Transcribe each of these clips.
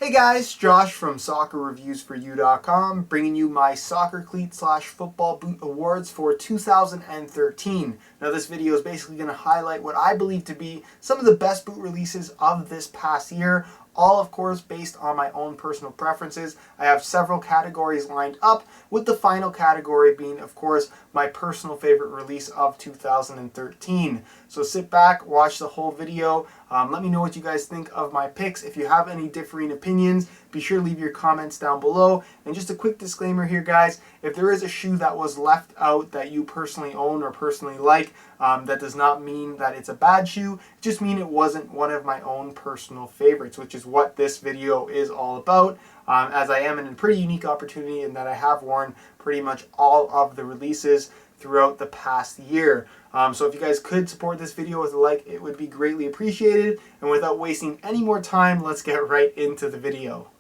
Hey guys, Josh from soccerreviewsforyou.com bringing you my soccer cleat slash football boot awards for 2013. Now this video is basically going to highlight what I believe to be some of the best boot releases of this past year, all of course based on my own personal preferences. I have several categories lined up, with the final category being of course my personal favorite release of 2013. So sit back, watch the whole video, let me know what you guys think of my picks. If you have any differing opinions, be sure to leave your comments down below. And just a quick disclaimer here guys, if there is a shoe that was left out that you personally own or personally like, that does not mean that it's a bad shoe, it just means it wasn't one of my own personal favorites, which is what this video is all about. As I am in a pretty unique opportunity in that I have worn pretty much all of the releases throughout the past year. So if you guys could support this video with a like, it would be greatly appreciated. And without wasting any more time, let's get right into the video.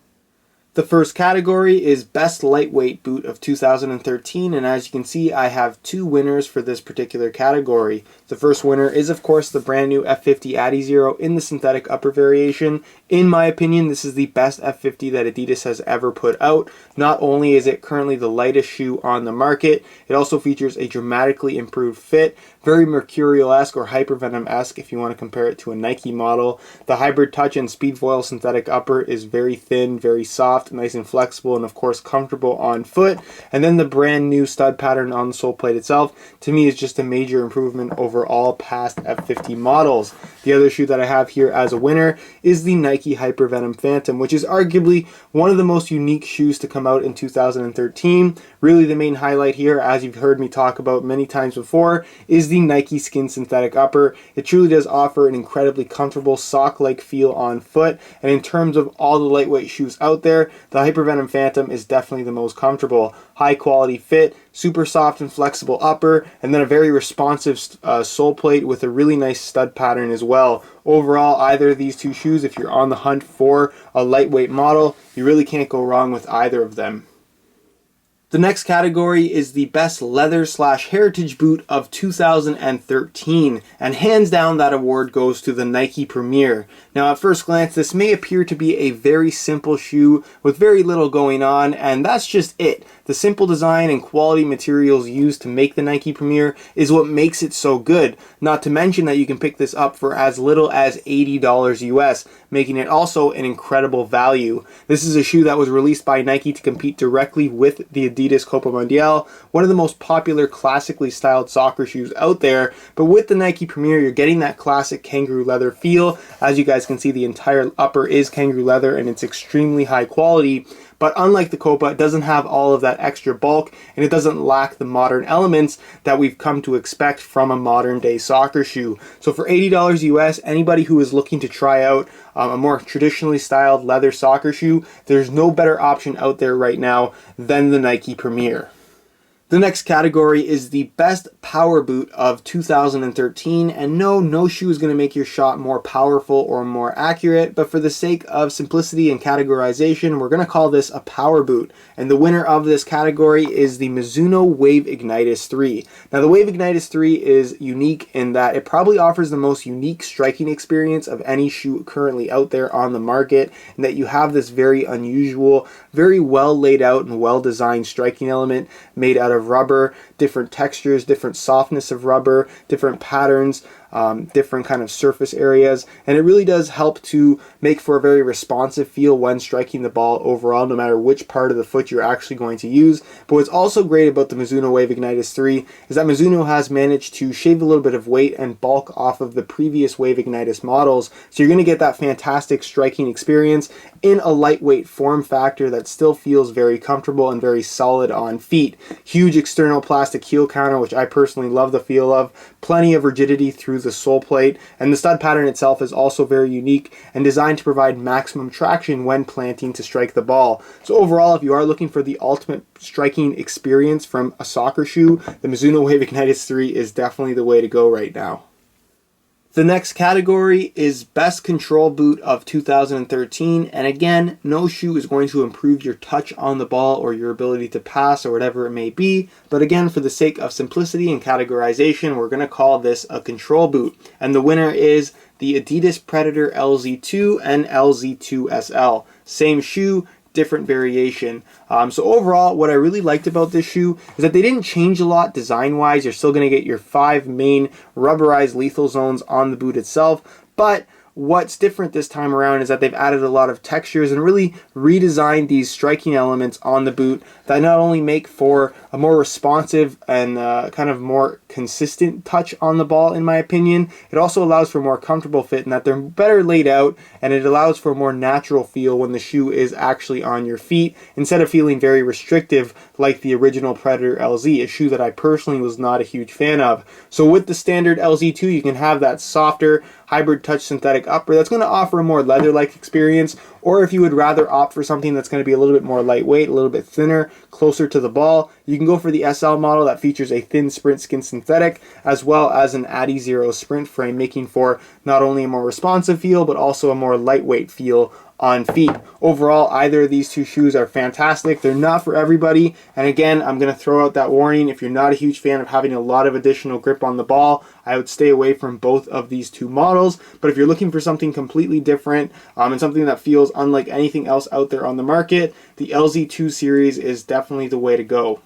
The first category is Best Lightweight Boot of 2013, and as you can see, I have two winners for this particular category. The first winner is, of course, the brand new F50 Adizero in the synthetic upper variation. In my opinion, this is the best F50 that Adidas has ever put out. Not only is it currently the lightest shoe on the market, it also features a dramatically improved fit, very Mercurial-esque or Hypervenom-esque if you want to compare it to a Nike model. The hybrid touch and speed foil synthetic upper is very thin, very soft, nice and flexible, and of course comfortable on foot. And then the brand new stud pattern on the sole plate itself, to me, is just a major improvement over all past F50 models. The other shoe that I have here as a winner is the Nike Hypervenom Phantom, which is arguably one of the most unique shoes to come out in 2013. Really the main highlight here, as you've heard me talk about many times before, is the Nike Skin Synthetic Upper. It truly does offer an incredibly comfortable sock-like feel on foot, and in terms of all the lightweight shoes out there, the Hypervenom Phantom is definitely the most comfortable. High quality fit, super soft and flexible upper, and then a very responsive sole plate with a really nice stud pattern as well. Overall, either of these two shoes, if you're on the hunt for a lightweight model, you really can't go wrong with either of them. The next category is the best leather slash heritage boot of 2013, and hands down that award goes to the Nike Premier. Now at first glance this may appear to be a very simple shoe with very little going on, and that's just it. The simple design and quality materials used to make the Nike Premier is what makes it so good, not to mention that you can pick this up for as little as $80 US, making it also an incredible value. This is a shoe that was released by Nike to compete directly with the Adidas Copa Mundial, one of the most popular classically styled soccer shoes out there, but with the Nike Premier you're getting that classic kangaroo leather feel. As you guys can see, the entire upper is kangaroo leather and it's extremely high quality. But unlike the Copa, it doesn't have all of that extra bulk, and it doesn't lack the modern elements that we've come to expect from a modern day soccer shoe. So for $80 US, anybody who is looking to try out a more traditionally styled leather soccer shoe, there's no better option out there right now than the Nike Premier. The next category is the best power boot of 2013, and no shoe is going to make your shot more powerful or more accurate, but for the sake of simplicity and categorization, we're going to call this a power boot. And the winner of this category is the Mizuno Wave Ignitus 3. Now the Wave Ignitus 3 is unique in that it probably offers the most unique striking experience of any shoe currently out there on the market, and that you have this very unusual, very well laid out and well designed striking element made out of rubber, different textures, different softness of rubber, different patterns, different kind of surface areas, and it really does help to make for a very responsive feel when striking the ball overall, no matter which part of the foot you're actually going to use. But what's also great about the Mizuno Wave Ignitus 3 is that Mizuno has managed to shave a little bit of weight and bulk off of the previous Wave Ignitus models, so you're going to get that fantastic striking experience in a lightweight form factor that still feels very comfortable and very solid on feet. Huge external plastic heel counter, which I personally love the feel of, plenty of rigidity through the sole plate, and the stud pattern itself is also very unique and designed to provide maximum traction when planting to strike the ball. So overall, if you are looking for the ultimate striking experience from a soccer shoe, the Mizuno Wave Ignitus 3 is definitely the way to go right now. The next category is Best Control Boot of 2013, and again, no shoe is going to improve your touch on the ball or your ability to pass or whatever it may be, but again, for the sake of simplicity and categorization, we're going to call this a control boot, and the winner is the Adidas Predator LZ2 and LZ2 SL. Same shoe, different variation. So overall, what I really liked about this shoe is that they didn't change a lot design-wise. You're still going to get your 5 main rubberized lethal zones on the boot itself, but what's different this time around is that they've added a lot of textures and really redesigned these striking elements on the boot that not only make for a more responsive and kind of more consistent touch on the ball, in my opinion, it also allows for a more comfortable fit in that they're better laid out, and it allows for a more natural feel when the shoe is actually on your feet instead of feeling very restrictive like the original Predator LZ, a shoe that I personally was not a huge fan of. So with the standard LZ2, you can have that softer hybrid touch synthetic upper that's going to offer a more leather-like experience, or if you would rather opt for something that's going to be a little bit more lightweight, a little bit thinner, closer to the ball, you can go for the SL model that features a thin sprint skin synthetic as well as an Adizero sprint frame, making for not only a more responsive feel but also a more lightweight feel on feet. Overall, either of these two shoes are fantastic. They're not for everybody, and again, I'm going to throw out that warning. If you're not a huge fan of having a lot of additional grip on the ball, I would stay away from both of these two models. But if you're looking for something completely different and something that feels unlike anything else out there on the market, the LZ2 series is definitely the way to go.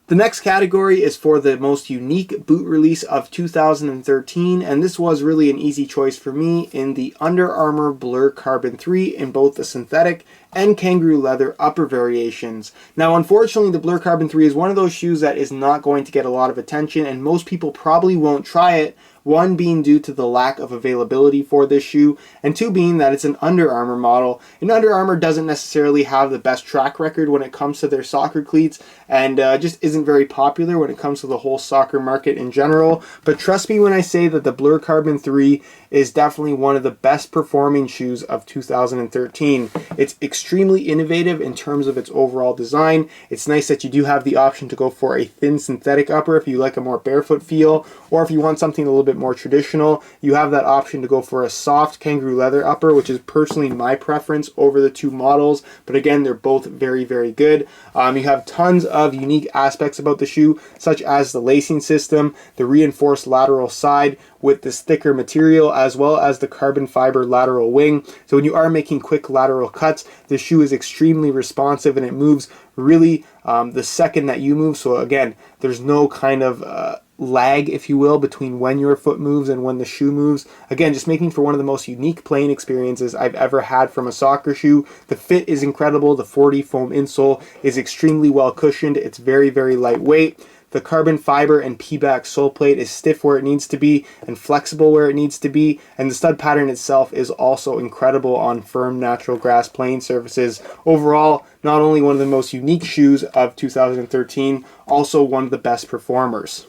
The next category is for the most unique boot release of 2013, and this was really an easy choice for me in the Under Armour Blur Carbon 3 in both the synthetic and kangaroo leather upper variations. Now, unfortunately, the Blur Carbon 3 is one of those shoes that is not going to get a lot of attention, and most people probably won't try it. One being due to the lack of availability for this shoe, and two being that it's an Under Armour model. And Under Armour doesn't necessarily have the best track record when it comes to their soccer cleats, and just isn't very popular when it comes to the whole soccer market in general. But trust me when I say that the Blur Carbon 3 is definitely one of the best performing shoes of 2013. It's extremely innovative in terms of its overall design. It's nice that you do have the option to go for a thin synthetic upper if you like a more barefoot feel, or if you want something a little bit more traditional, you have that option to go for a soft kangaroo leather upper, which is personally my preference over the two models. But again, they're both very, very good. You have tons of unique aspects about the shoe, such as the lacing system, the reinforced lateral side with this thicker material, as well as the carbon fiber lateral wing. So when you are making quick lateral cuts, the shoe is extremely responsive and it moves really the second that you move. So again, there's no kind of lag, if you will, between when your foot moves and when the shoe moves. Again, just making for one of the most unique playing experiences I've ever had from a soccer shoe. The fit is incredible. The 4D foam insole is extremely well cushioned. It's very, very lightweight. The carbon fiber and P-back sole plate is stiff where it needs to be and flexible where it needs to be, and the stud pattern itself is also incredible on firm natural grass playing surfaces. Overall, not only one of the most unique shoes of 2013, also one of the best performers.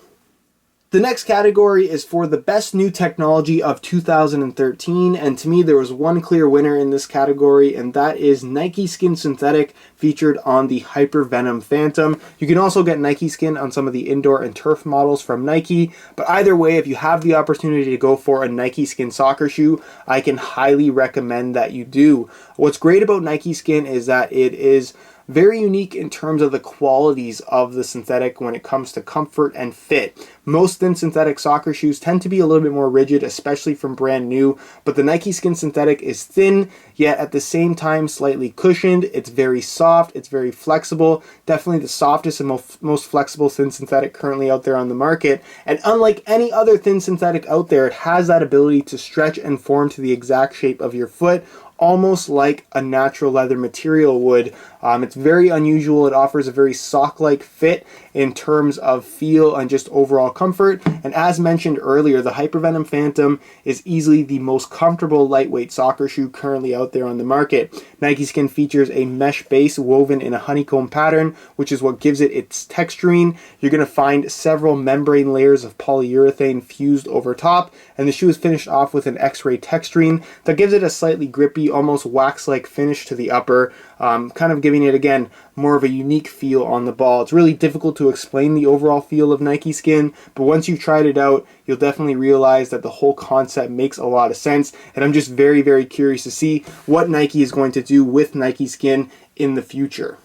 The next category is for the best new technology of 2013, and to me there was one clear winner in this category, and that is Nike Skin Synthetic, featured on the Hyper Venom Phantom. You can also get Nike Skin on some of the indoor and turf models from Nike, but either way, if you have the opportunity to go for a Nike Skin soccer shoe, I can highly recommend that you do. What's great about Nike Skin is that it is very unique in terms of the qualities of the synthetic when it comes to comfort and fit. Most thin synthetic soccer shoes tend to be a little bit more rigid, especially from brand new, but the Nike Skin Synthetic is thin, yet at the same time slightly cushioned. It's very soft, it's very flexible, definitely the softest and most flexible thin synthetic currently out there on the market. And unlike any other thin synthetic out there, it has that ability to stretch and form to the exact shape of your foot, almost like a natural leather material would. It's very unusual. It offers a very sock-like fit in terms of feel and just overall comfort. And as mentioned earlier, the Hypervenom Phantom is easily the most comfortable lightweight soccer shoe currently out there on the market. Nike Skin features a mesh base woven in a honeycomb pattern, which is what gives it its texturing. You're going to find several membrane layers of polyurethane fused over top, and the shoe is finished off with an X-ray texturing that gives it a slightly grippy, almost wax-like finish to the upper. kind of giving it, again, more of a unique feel on the ball. It's really difficult to explain the overall feel of Nike Skin, but once you've tried it out, you'll definitely realize that the whole concept makes a lot of sense, and I'm just very, very curious to see what Nike is going to do with Nike Skin in the future.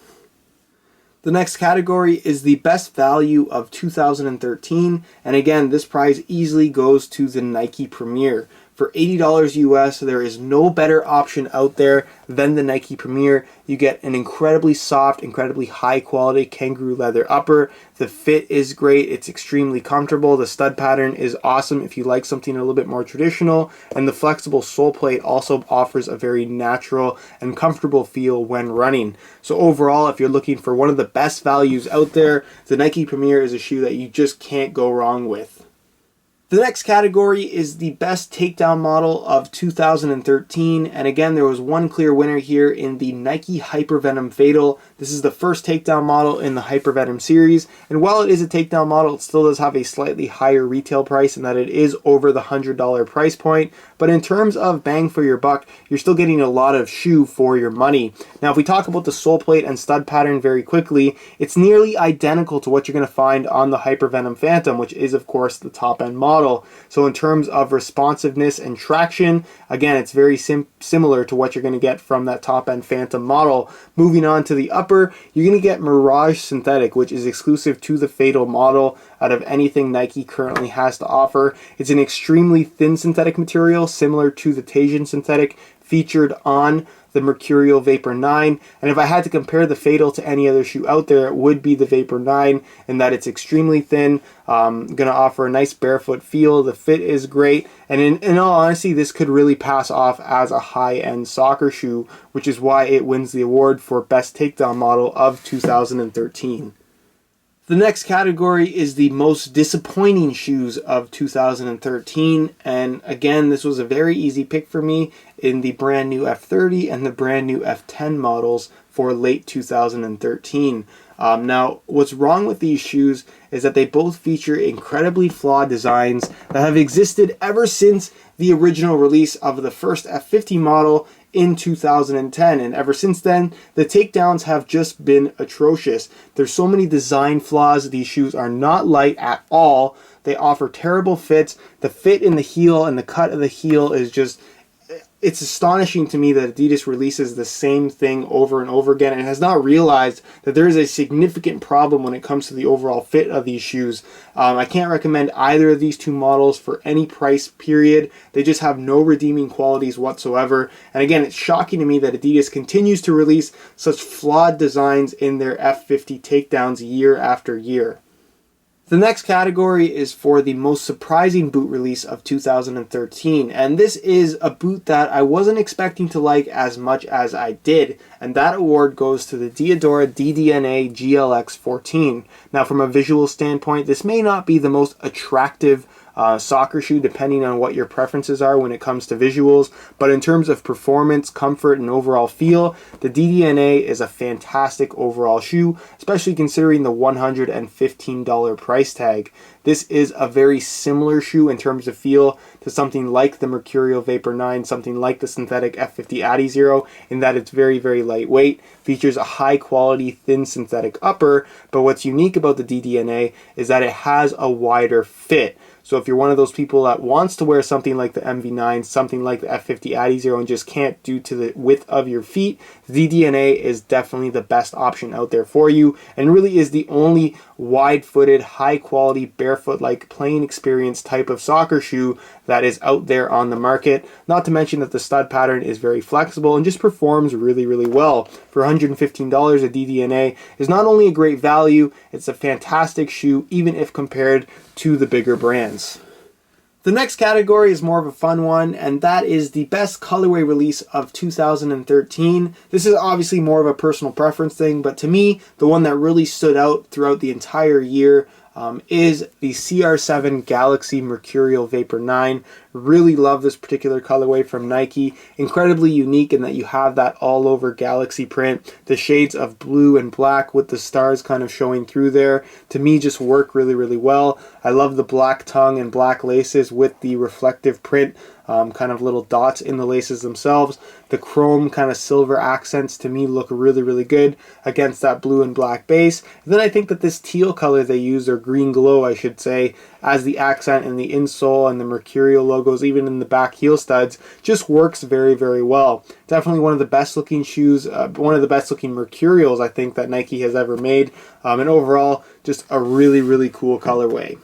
The next category is the best value of 2013, and again, this prize easily goes to the Nike Premier. For $80 US, there is no better option out there than the Nike Premier. You get an incredibly soft, incredibly high quality kangaroo leather upper. The fit is great, it's extremely comfortable. The stud pattern is awesome if you like something a little bit more traditional, and the flexible sole plate also offers a very natural and comfortable feel when running. So overall, if you're looking for one of the best values out there, the Nike Premier is a shoe that you just can't go wrong with. The next category is the best takedown model of 2013, and again, there was one clear winner here in the Nike Hypervenom Fatal. This is the first takedown model in the Hypervenom series, and while it is a takedown model, it still does have a slightly higher retail price in that it is over the $100 price point, but in terms of bang for your buck, you're still getting a lot of shoe for your money. Now, if we talk about the sole plate and stud pattern very quickly, it's nearly identical to what you're going to find on the Hypervenom Phantom, which is, of course, the top-end model. So in terms of responsiveness and traction, again, it's very similar to what you're going to get from that top-end Phantom model. Moving on to the upper, you're going to get Mirage Synthetic, which is exclusive to the Fatal model out of anything Nike currently has to offer. It's an extremely thin synthetic material, similar to the Tajin Synthetic featured on the Mercurial Vapor 9, and if I had to compare the Fatal to any other shoe out there, it would be the Vapor 9 in that it's extremely thin, going to offer a nice barefoot feel. The fit is great, and in all honesty, this could really pass off as a high-end soccer shoe, which is why it wins the award for Best Takedown Model of 2013. The next category is the most disappointing shoes of 2013, and again, this was a very easy pick for me in the brand new F30 and the brand new F10 models for late 2013. Now, what's wrong with these shoes is that they both feature incredibly flawed designs that have existed ever since the original release of the first F50 model in 2010, and ever since then the takedowns have just been atrocious. There's so many design flaws. These shoes are not light at all. They offer terrible fits. The fit in the heel and the cut of the heel is just, it's astonishing to me that Adidas releases the same thing over and over again and has not realized that there is a significant problem when it comes to the overall fit of these shoes. I can't recommend either of these two models for any price period. They just have no redeeming qualities whatsoever. And again, it's shocking to me that Adidas continues to release such flawed designs in their F50 takedowns year after year. The next category is for the most surprising boot release of 2013, and this is a boot that I wasn't expecting to like as much as I did, and that award goes to the Diadora DDNA GLX 14. Now, from a visual standpoint, this may not be the most attractive soccer shoe, depending on what your preferences are when it comes to visuals, but in terms of performance, comfort, and overall feel, the DDNA is a fantastic overall shoe, especially considering the $115 price tag. This is a very similar shoe in terms of feel to something like the Mercurial Vapor 9, something like the synthetic F50 Adizero, in that it's very, very lightweight, features a high quality thin synthetic upper, but what's unique about the DDNA is that it has a wider fit. So if you're one of those people that wants to wear something like the MV9, something like the F50 Adizero, and just can't due to the width of your feet, the DDNA is definitely the best option out there for you, and really is the only wide-footed, high-quality, barefoot-like playing experience type of soccer shoe that is out there on the market. Not to mention that the stud pattern is very flexible and just performs really, really well. For $115, a DDNA is not only a great value, it's a fantastic shoe, even if compared to the bigger brands. The next category is more of a fun one, and that is the best colorway release of 2013. This is obviously more of a personal preference thing, but to me, the one that really stood out throughout the entire year is the CR7 Galaxy Mercurial Vapor 9. Really love this particular colorway from Nike. Incredibly unique in that you have that all over galaxy print. The shades of blue and black with the stars kind of showing through there, to me, just work really, really well. I love the black tongue and black laces with the reflective print kind of little dots in the laces themselves. The chrome kind of silver accents to me look really, really good against that blue and black base. And then I think that this teal color they use, or green glow I should say, as the accent in the insole and the Mercurial logos, even in the back heel studs, just works very, very well. Definitely one of the best looking shoes, one of the best looking Mercurials I think that Nike has ever made, and overall just a really, really cool colorway.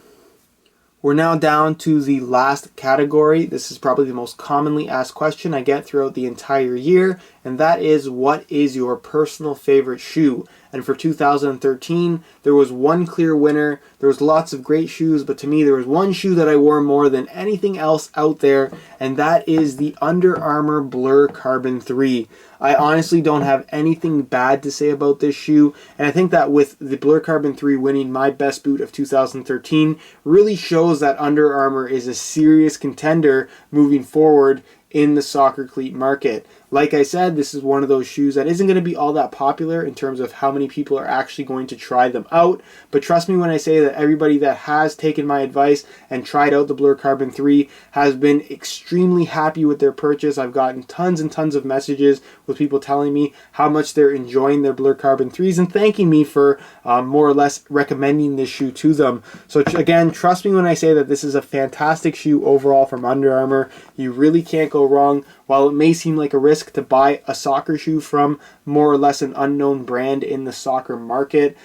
We're now down to the last category. This is probably the most commonly asked question I get throughout the entire year, and that is, what is your personal favorite shoe? And for 2013, there was one clear winner. There was lots of great shoes, but to me there was one shoe that I wore more than anything else out there, and that is the Under Armour Blur Carbon 3. I honestly don't have anything bad to say about this shoe, and I think that with the Blur Carbon 3 winning my best boot of 2013 really shows that Under Armour is a serious contender moving forward in the soccer cleat market. Like I said, this is one of those shoes that isn't going to be all that popular in terms of how many people are actually going to try them out, but trust me when I say that everybody that has taken my advice and tried out the Blur Carbon 3 has been extremely happy with their purchase. I've gotten tons and tons of messages with people telling me how much they're enjoying their Blur Carbon 3s and thanking me for more or less recommending this shoe to them. So again, trust me when I say that this is a fantastic shoe overall from Under Armour. You really can't go wrong. While it may seem like a risk to buy a soccer shoe from more or less an unknown brand in the soccer market,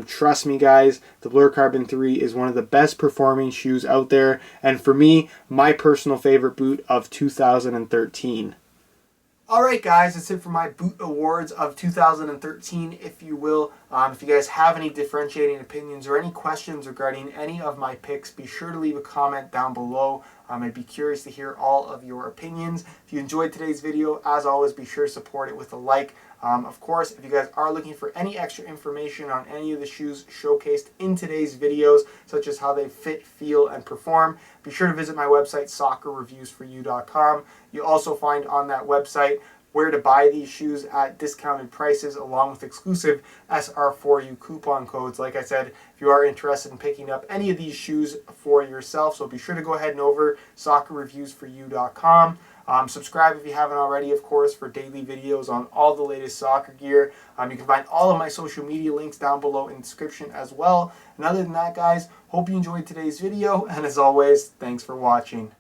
trust me guys, the Blur Carbon 3 is one of the best performing shoes out there, and for me, my personal favorite boot of 2013. Alright guys, that's it for my boot awards of 2013, if you will. If you guys have any differentiating opinions or any questions regarding any of my picks, be sure to leave a comment down below. I'd be curious to hear all of your opinions. If you enjoyed today's video, as always, be sure to support it with a like. Of course, if you guys are looking for any extra information on any of the shoes showcased in today's videos, such as how they fit, feel, and perform, be sure to visit my website, soccerreviewsforyou.com. You'll also find on that website where to buy these shoes at discounted prices, along with exclusive SR4U coupon codes. Like I said, if you are interested in picking up any of these shoes for yourself, so be sure to go ahead and over soccerreviewsforyou.com. Subscribe if you haven't already, of course, for daily videos on all the latest soccer gear. You can find all of my social media links down below in the description as well. And other than that, guys, hope you enjoyed today's video, and as always, thanks for watching.